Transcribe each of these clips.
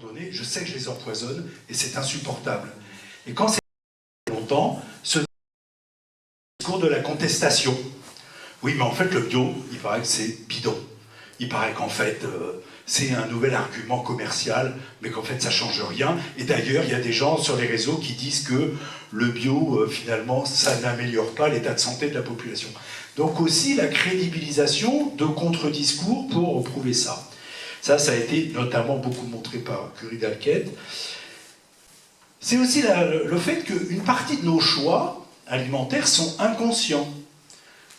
donné, je sais que je les empoisonne et c'est insupportable. Et quand c'est longtemps, ce discours de la contestation. Oui, mais en fait, le bio, il paraît que c'est bidon. Il paraît qu'en fait, c'est un nouvel argument commercial, mais qu'en fait, ça ne change rien. Et d'ailleurs, il y a des gens sur les réseaux qui disent que le bio, finalement, ça n'améliore pas l'état de santé de la population. Donc aussi, la crédibilisation de contre-discours pour prouver ça. Ça a été notamment beaucoup montré par Curie d'Alquette. C'est aussi le fait qu'une partie de nos choix alimentaires sont inconscients.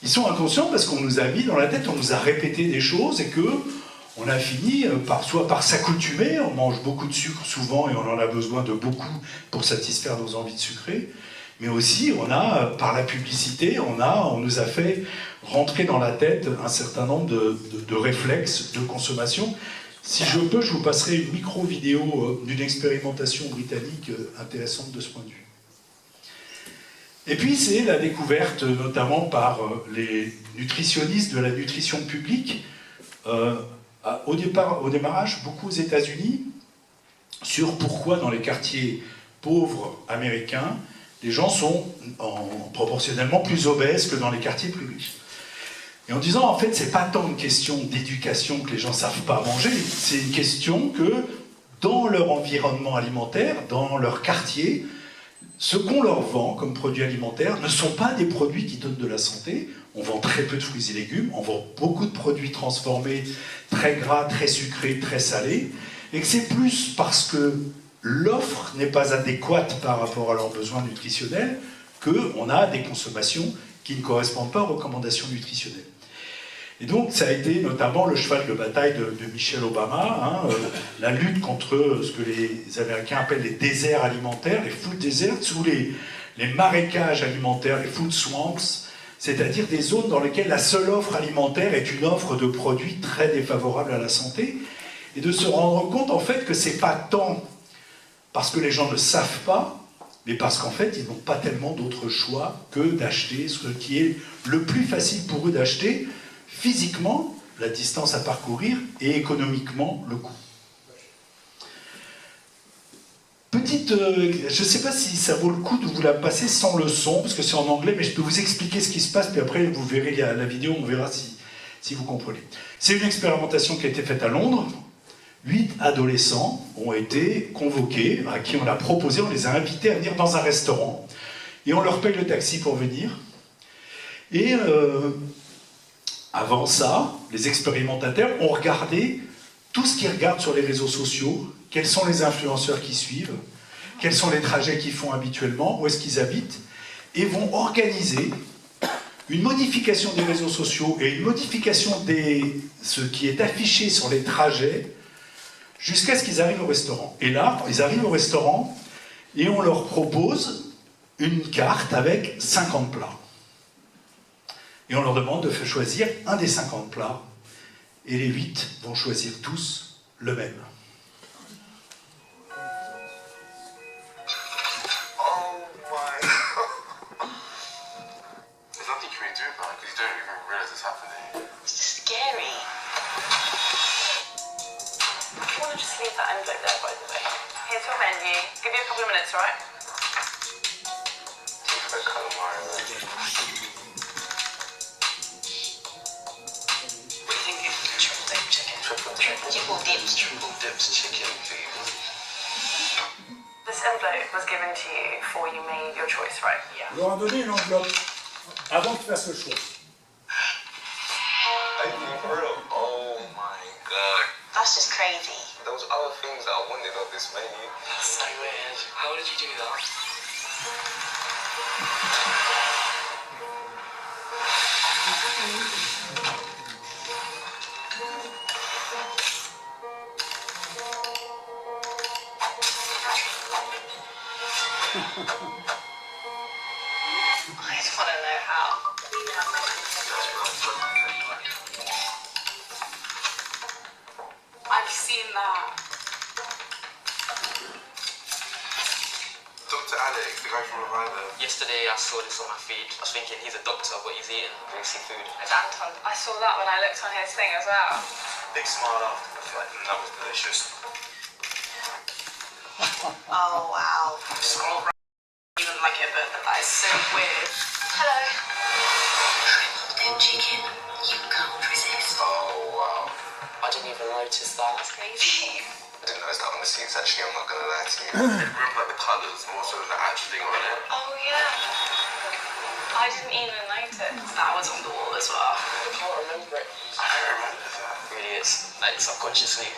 Ils sont inconscients parce qu'on nous a mis dans la tête, on nous a répété des choses et qu'on a fini soit par s'accoutumer, on mange beaucoup de sucre souvent et on en a besoin de beaucoup pour satisfaire nos envies de sucrer, mais aussi par la publicité, on nous a fait rentrer dans la tête un certain nombre de réflexes de consommation. Si je peux, je vous passerai une micro-vidéo d'une expérimentation britannique intéressante de ce point de vue. Et puis c'est la découverte, notamment par les nutritionnistes de la nutrition publique, au démarrage, beaucoup aux États-Unis, sur pourquoi dans les quartiers pauvres américains, les gens sont proportionnellement plus obèses que dans les quartiers plus riches. Et en disant, en fait, c'est pas tant une question d'éducation que les gens ne savent pas manger, c'est une question que, dans leur environnement alimentaire, dans leur quartier, ce qu'on leur vend comme produits alimentaires ne sont pas des produits qui donnent de la santé. On vend très peu de fruits et légumes, on vend beaucoup de produits transformés, très gras, très sucrés, très salés, et que c'est plus parce que l'offre n'est pas adéquate par rapport à leurs besoins nutritionnels qu'on a des consommations qui ne correspondent pas aux recommandations nutritionnelles. Et donc, ça a été notamment le cheval de bataille de Michelle Obama, la lutte contre ce que les Américains appellent les déserts alimentaires, les food deserts, ou les marécages alimentaires, les food swamps, c'est-à-dire des zones dans lesquelles la seule offre alimentaire est une offre de produits très défavorable à la santé, et de se rendre compte en fait que c'est pas tant parce que les gens ne savent pas, mais parce qu'en fait, ils n'ont pas tellement d'autres choix que d'acheter ce qui est le plus facile pour eux d'acheter, physiquement, la distance à parcourir, et économiquement, le coût. Petite, je ne sais pas si ça vaut le coup de vous la passer sans le son, parce que c'est en anglais, mais je peux vous expliquer ce qui se passe, puis après vous verrez la vidéo, on verra si vous comprenez. C'est une expérimentation qui a été faite à Londres. 8 adolescents ont été convoqués, à qui on a proposé, on les a invités à venir dans un restaurant, et on leur paye le taxi pour venir. Et avant ça, les expérimentateurs ont regardé tout ce qu'ils regardent sur les réseaux sociaux, quels sont les influenceurs qui suivent, quels sont les trajets qu'ils font habituellement, où est-ce qu'ils habitent, et vont organiser une modification des réseaux sociaux et une modification de ce qui est affiché sur les trajets jusqu'à ce qu'ils arrivent au restaurant. Et là, ils arrivent au restaurant et on leur propose une carte avec 50 plats. Et on leur demande de choisir un des 50 plats. Et les 8 vont choisir tous le même. On leur a donné une enveloppe avant qu'ils fassent le choix. Oh my god. That's just crazy. There was other things that I wanted on this menu. That's so weird. How did you do that? I just want to know how. I've seen that. Dr. Alex, the guy from Reviver. Yesterday I saw this on my feed. I was thinking he's a doctor, but he's eating greasy food. It's Anton. I saw that when I looked on his thing as well. Big smile after. I feel like that was delicious. Oh, wow. Scroll right. You wouldn't like it, but that is so weird. Hello. Shrimp chicken. You can't resist. Oh, wow. I didn't even notice that. That's crazy. I didn't notice that on the seats, actually, I'm not going to lie to you. I remember like the colours more so than the actual thing on it. Oh, yeah. I didn't even notice. That was on the wall as well. I can't remember it. I don't remember that. Really, it's like subconsciously.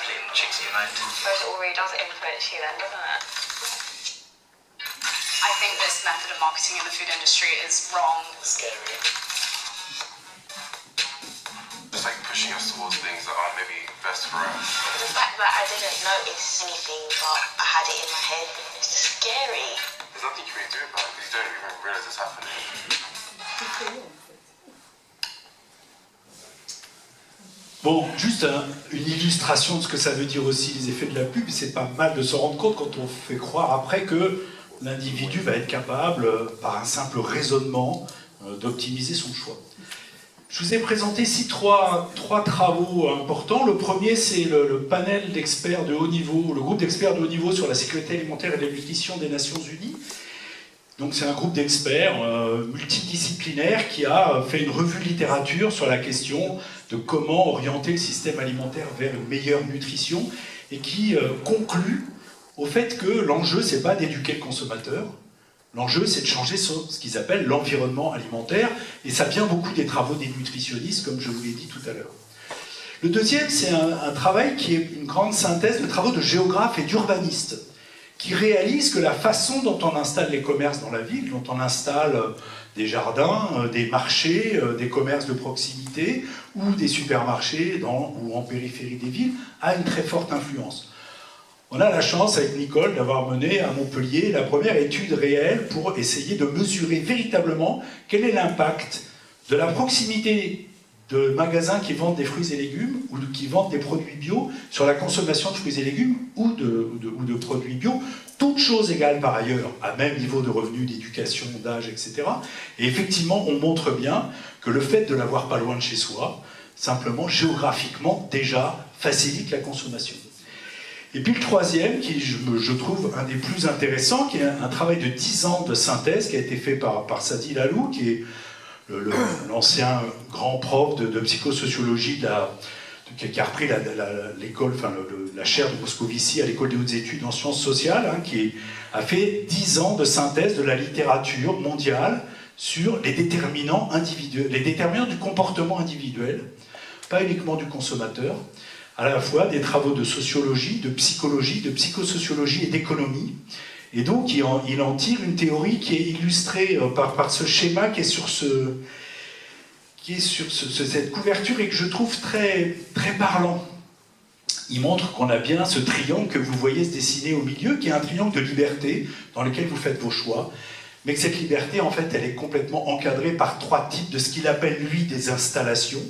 Playing Chicks Unite. I suppose it all really does influence you then, doesn't it? I think this method of marketing in the food industry is wrong. Scary. Just like pushing us towards things that are maybe best for us. The fact that I didn't notice anything, but I had it in my head, it's just scary. There's nothing you can really do about it because you don't even realise it's happening. Bon, juste une illustration de ce que ça veut dire aussi les effets de la pub, c'est pas mal de se rendre compte quand on fait croire après que l'individu va être capable, par un simple raisonnement, d'optimiser son choix. Je vous ai présenté ici trois travaux importants. Le premier, c'est le panel d'experts de haut niveau, le groupe d'experts de haut niveau sur la sécurité alimentaire et la nutrition des Nations Unies. Donc c'est un groupe d'experts multidisciplinaires qui a fait une revue littérature sur la question de comment orienter le système alimentaire vers une meilleure nutrition et qui conclut au fait que l'enjeu, c'est pas d'éduquer le consommateur, l'enjeu, c'est de changer ce qu'ils appellent l'environnement alimentaire, et ça vient beaucoup des travaux des nutritionnistes, comme je vous l'ai dit tout à l'heure. Le deuxième, c'est un travail qui est une grande synthèse de travaux de géographes et d'urbanistes, qui réalisent que la façon dont on installe les commerces dans la ville, dont on installe des jardins, des marchés, des commerces de proximité, ou des supermarchés ou en périphérie des villes, a une très forte influence. On a la chance, avec Nicole, d'avoir mené à Montpellier la première étude réelle pour essayer de mesurer véritablement quel est l'impact de la proximité de magasins qui vendent des fruits et légumes ou qui vendent des produits bio sur la consommation de fruits et légumes ou de produits bio, toutes choses égales par ailleurs, à même niveau de revenus, d'éducation, d'âge, etc. Et effectivement, on montre bien que le fait de l'avoir pas loin de chez soi, simplement, géographiquement, déjà, facilite la consommation. Et puis le troisième, qui je trouve un des plus intéressants, qui est un travail de 10 ans de synthèse qui a été fait par Sadi Lalou, qui est l'ancien grand prof de psychosociologie qui a repris l'école, enfin la chaire de Moscovici à l'école des hautes études en sciences sociales, hein, qui a fait 10 ans de synthèse de la littérature mondiale sur les déterminants individuels, les déterminants du comportement individuel, pas uniquement du consommateur, à la fois des travaux de sociologie, de psychologie, de psychosociologie et d'économie. Et donc, il en tire une théorie qui est illustrée par ce schéma qui est sur cette couverture et que je trouve très, très parlant. Il montre qu'on a bien ce triangle que vous voyez se dessiner au milieu, qui est un triangle de liberté dans lequel vous faites vos choix, mais que cette liberté, en fait, elle est complètement encadrée par 3 types de ce qu'il appelle, lui, des installations.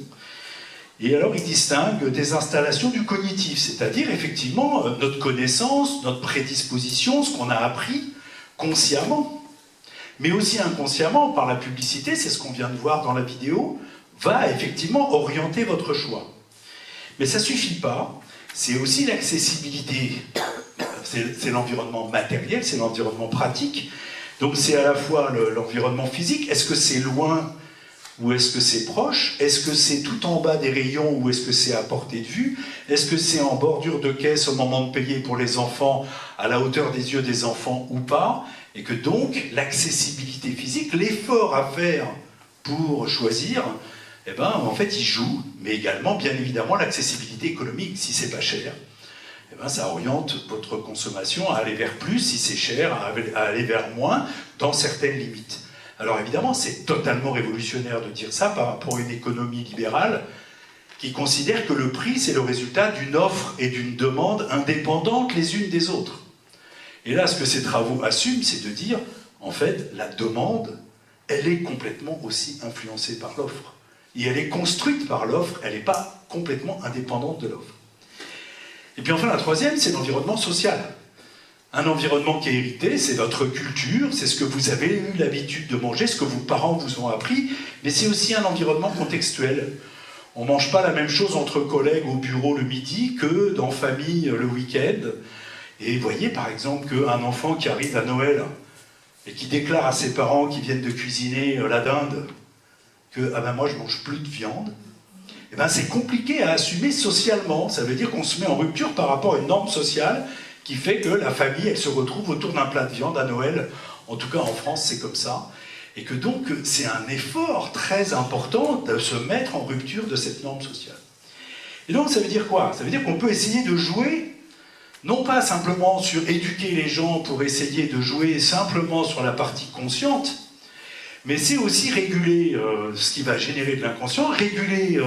Et alors, il distingue des installations du cognitif, c'est-à-dire, effectivement, notre connaissance, notre prédisposition, ce qu'on a appris consciemment, mais aussi inconsciemment, par la publicité, c'est ce qu'on vient de voir dans la vidéo, va effectivement orienter votre choix. Mais ça ne suffit pas, c'est aussi l'accessibilité, c'est l'environnement matériel, c'est l'environnement pratique, donc c'est à la fois l'environnement physique, est-ce que c'est loin ou est-ce que c'est proche? Est-ce que c'est tout en bas des rayons ou est-ce que c'est à portée de vue? Est-ce que c'est en bordure de caisse au moment de payer pour les enfants, à la hauteur des yeux des enfants ou pas? Et que donc, l'accessibilité physique, l'effort à faire pour choisir, eh ben, en fait, il joue, mais également, bien évidemment, l'accessibilité économique. Si c'est pas cher, eh ben, ça oriente votre consommation à aller vers plus, si c'est cher, à aller vers moins, dans certaines limites. Alors évidemment, c'est totalement révolutionnaire de dire ça pour une économie libérale qui considère que le prix, c'est le résultat d'une offre et d'une demande indépendantes les unes des autres. Et là, ce que ces travaux assument, c'est de dire, en fait, la demande, elle est complètement aussi influencée par l'offre. Et elle est construite par l'offre, elle n'est pas complètement indépendante de l'offre. Et puis enfin, la troisième, c'est l'environnement social. Un environnement qui est hérité, c'est votre culture, c'est ce que vous avez eu l'habitude de manger, ce que vos parents vous ont appris, mais c'est aussi un environnement contextuel. On ne mange pas la même chose entre collègues au bureau le midi que dans famille le week-end. Et vous voyez par exemple qu'un enfant qui arrive à Noël et qui déclare à ses parents qui viennent de cuisiner la dinde que ah ben moi je mange plus de viande, eh ben c'est compliqué à assumer socialement. Ça veut dire qu'on se met en rupture par rapport à une norme sociale qui fait que la famille elle se retrouve autour d'un plat de viande à Noël. En tout cas en France c'est comme ça. Et que donc c'est un effort très important de se mettre en rupture de cette norme sociale. Et donc ça veut dire quoi? Ça veut dire qu'on peut essayer de jouer, non pas simplement sur éduquer les gens pour essayer de jouer simplement sur la partie consciente, mais c'est aussi réguler ce qui va générer de l'inconscient, réguler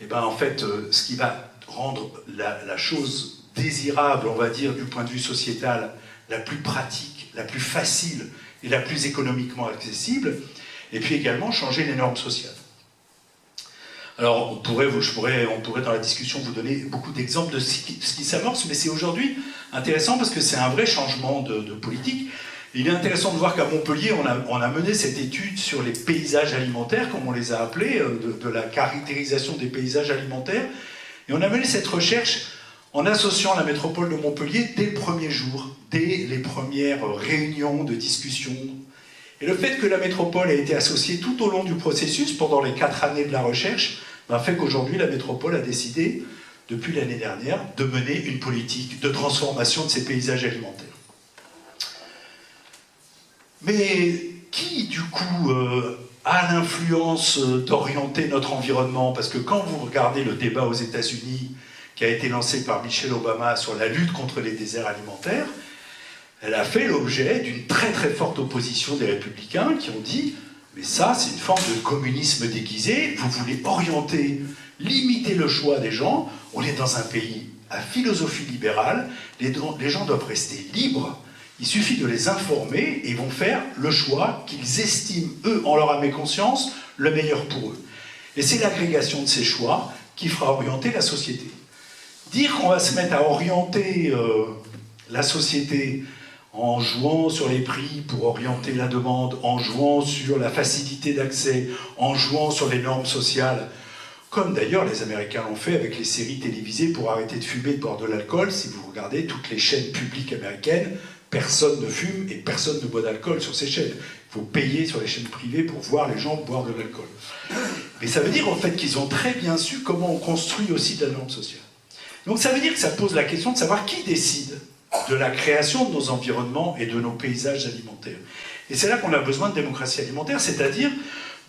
ce qui va rendre la chose désirable, on va dire, du point de vue sociétal, la plus pratique, la plus facile et la plus économiquement accessible, et puis également changer les normes sociales. Alors, on pourrait dans la discussion vous donner beaucoup d'exemples de ce qui s'amorce, mais c'est aujourd'hui intéressant parce que c'est un vrai changement de politique. Il est intéressant de voir qu'à Montpellier, on a mené cette étude sur les paysages alimentaires, comme on les a appelés, de la caractérisation des paysages alimentaires, et on a mené cette recherche en associant la métropole de Montpellier dès le premier jour, dès les premières réunions de discussion. Et le fait que la métropole ait été associée tout au long du processus, pendant les 4 années de la recherche, fait qu'aujourd'hui la métropole a décidé, depuis l'année dernière, de mener une politique de transformation de ces paysages alimentaires. Mais qui, du coup, a l'influence d'orienter notre environnement? Parce que quand vous regardez le débat aux États-Unis, qui a été lancé par Michelle Obama sur la lutte contre les déserts alimentaires, elle a fait l'objet d'une très très forte opposition des républicains qui ont dit « mais ça, c'est une forme de communisme déguisé, vous voulez orienter, limiter le choix des gens, on est dans un pays à philosophie libérale, les gens doivent rester libres, il suffit de les informer et ils vont faire le choix qu'ils estiment, eux, en leur âme et conscience, le meilleur pour eux. Et c'est l'agrégation de ces choix qui fera orienter la société. » Dire qu'on va se mettre à orienter la société en jouant sur les prix pour orienter la demande, en jouant sur la facilité d'accès, en jouant sur les normes sociales, comme d'ailleurs les Américains l'ont fait avec les séries télévisées pour arrêter de fumer, de boire de l'alcool. Si vous regardez toutes les chaînes publiques américaines, personne ne fume et personne ne boit d'alcool sur ces chaînes. Il faut payer sur les chaînes privées pour voir les gens boire de l'alcool. Mais ça veut dire en fait qu'ils ont très bien su comment on construit aussi de la norme sociale. Donc ça veut dire que ça pose la question de savoir qui décide de la création de nos environnements et de nos paysages alimentaires. Et c'est là qu'on a besoin de démocratie alimentaire, c'est-à-dire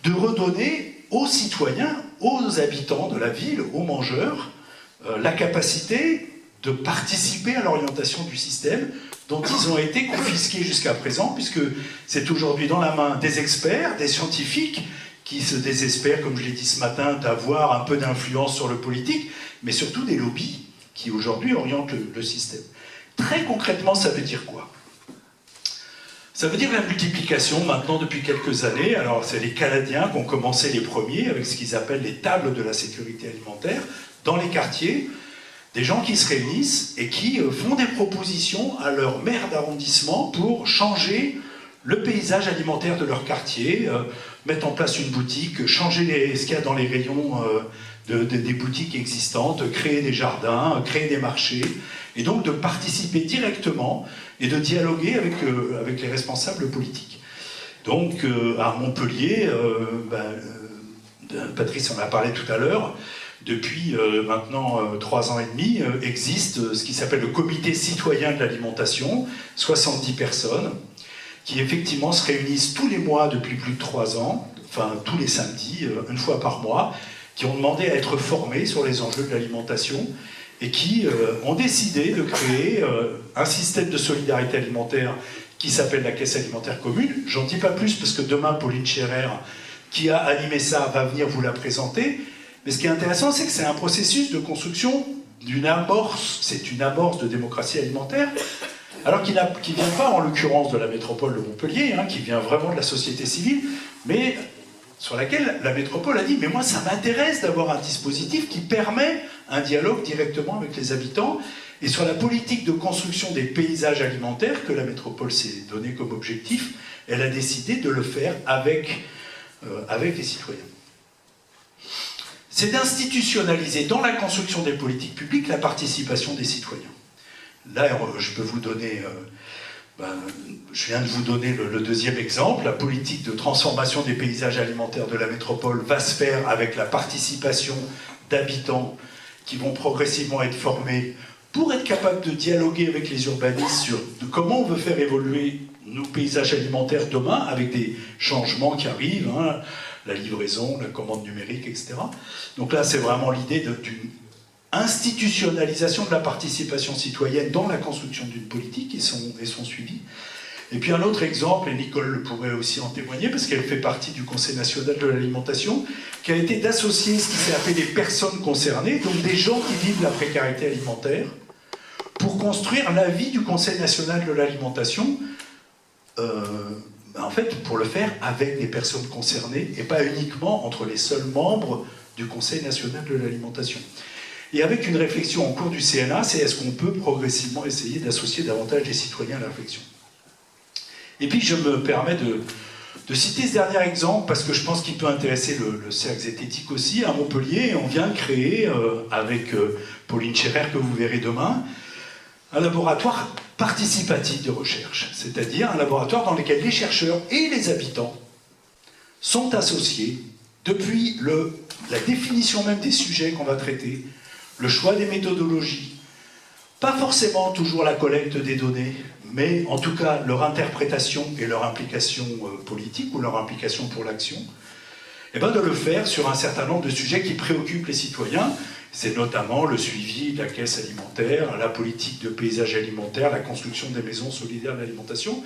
de redonner aux citoyens, aux habitants de la ville, aux mangeurs, la capacité de participer à l'orientation du système dont ils ont été confisqués jusqu'à présent, puisque c'est aujourd'hui dans la main des experts, des scientifiques, qui se désespèrent, comme je l'ai dit ce matin, d'avoir un peu d'influence sur le politique, mais surtout des lobbies qui aujourd'hui orientent le système. Très concrètement, ça veut dire quoi? Ça veut dire la multiplication maintenant depuis quelques années. Alors c'est les Canadiens qui ont commencé les premiers avec ce qu'ils appellent les tables de la sécurité alimentaire dans les quartiers, des gens qui se réunissent et qui font des propositions à leur maire d'arrondissement pour changer le paysage alimentaire de leur quartier, mettre en place une boutique, changer ce qu'il y a dans les rayons des boutiques existantes, créer des jardins, créer des marchés, et donc de participer directement et de dialoguer avec les responsables politiques. Donc à Montpellier, Patrice en a parlé tout à l'heure, depuis maintenant 3 ans et demi, existe ce qui s'appelle le comité citoyen de l'alimentation, 70 personnes, qui effectivement se réunissent tous les mois depuis plus de 3 ans, enfin tous les samedis, une fois par mois, qui ont demandé à être formés sur les enjeux de l'alimentation et qui ont décidé de créer un système de solidarité alimentaire qui s'appelle la Caisse alimentaire commune. J'en dis pas plus parce que demain, Pauline Scherer, qui a animé ça, va venir vous la présenter. Mais ce qui est intéressant, c'est que c'est un processus de construction d'une amorce, c'est une amorce de démocratie alimentaire, alors qui ne vient pas en l'occurrence de la métropole de Montpellier, qui vient vraiment de la société civile, mais sur laquelle la métropole a dit « mais moi ça m'intéresse d'avoir un dispositif qui permet un dialogue directement avec les habitants » et sur la politique de construction des paysages alimentaires que la métropole s'est donné comme objectif, elle a décidé de le faire avec les citoyens. C'est d'institutionnaliser dans la construction des politiques publiques la participation des citoyens. Là, je peux vous donner... je viens de vous donner le deuxième exemple. La politique de transformation des paysages alimentaires de la métropole va se faire avec la participation d'habitants qui vont progressivement être formés pour être capables de dialoguer avec les urbanistes sur comment on veut faire évoluer nos paysages alimentaires demain avec des changements qui arrivent, hein, la livraison, la commande numérique, etc. Donc là, c'est vraiment l'idée d'une institutionnalisation de la participation citoyenne dans la construction d'une politique et son suivi. Et puis un autre exemple, et Nicole pourrait aussi en témoigner, parce qu'elle fait partie du Conseil national de l'alimentation, qui a été d'associer ce qui s'est appelé les personnes concernées, donc des gens qui vivent la précarité alimentaire, pour construire l'avis du Conseil national de l'alimentation, en fait, pour le faire avec des personnes concernées, et pas uniquement entre les seuls membres du Conseil national de l'alimentation. Et avec une réflexion en cours du CNA, c'est est-ce qu'on peut progressivement essayer d'associer davantage les citoyens à la réflexion. Et puis je me permets de citer ce dernier exemple, parce que je pense qu'il peut intéresser le cercle zététique aussi. À Montpellier, on vient de créer, avec Pauline Scherer, que vous verrez demain, un laboratoire participatif de recherche, c'est-à-dire un laboratoire dans lequel les chercheurs et les habitants sont associés depuis la définition même des sujets qu'on va traiter, le choix des méthodologies, pas forcément toujours la collecte des données, mais en tout cas leur interprétation et leur implication politique ou leur implication pour l'action, et bien de le faire sur un certain nombre de sujets qui préoccupent les citoyens. C'est notamment le suivi de la caisse alimentaire, la politique de paysage alimentaire, la construction des maisons solidaires d'alimentation.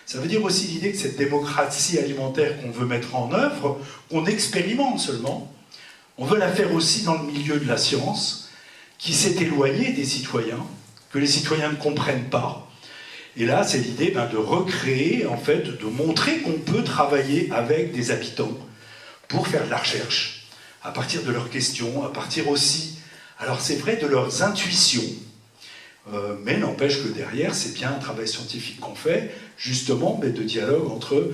Ça veut dire aussi l'idée que cette démocratie alimentaire qu'on veut mettre en œuvre, qu'on expérimente seulement, on veut la faire aussi dans le milieu de la science, qui s'est éloigné des citoyens, que les citoyens ne comprennent pas. Et là, c'est l'idée de recréer, en fait, de montrer qu'on peut travailler avec des habitants pour faire de la recherche, à partir de leurs questions, à partir aussi, alors c'est vrai, de leurs intuitions, mais n'empêche que derrière, c'est bien un travail scientifique qu'on fait, justement, mais de dialogue entre,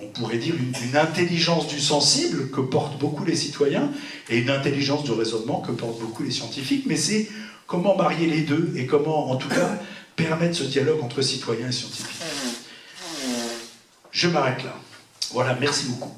on pourrait dire, une intelligence du sensible que portent beaucoup les citoyens, et une intelligence de raisonnement que portent beaucoup les scientifiques, mais c'est comment marier les deux, et comment, en tout cas, permettre ce dialogue entre citoyens et scientifiques. Je m'arrête là. Voilà, merci beaucoup.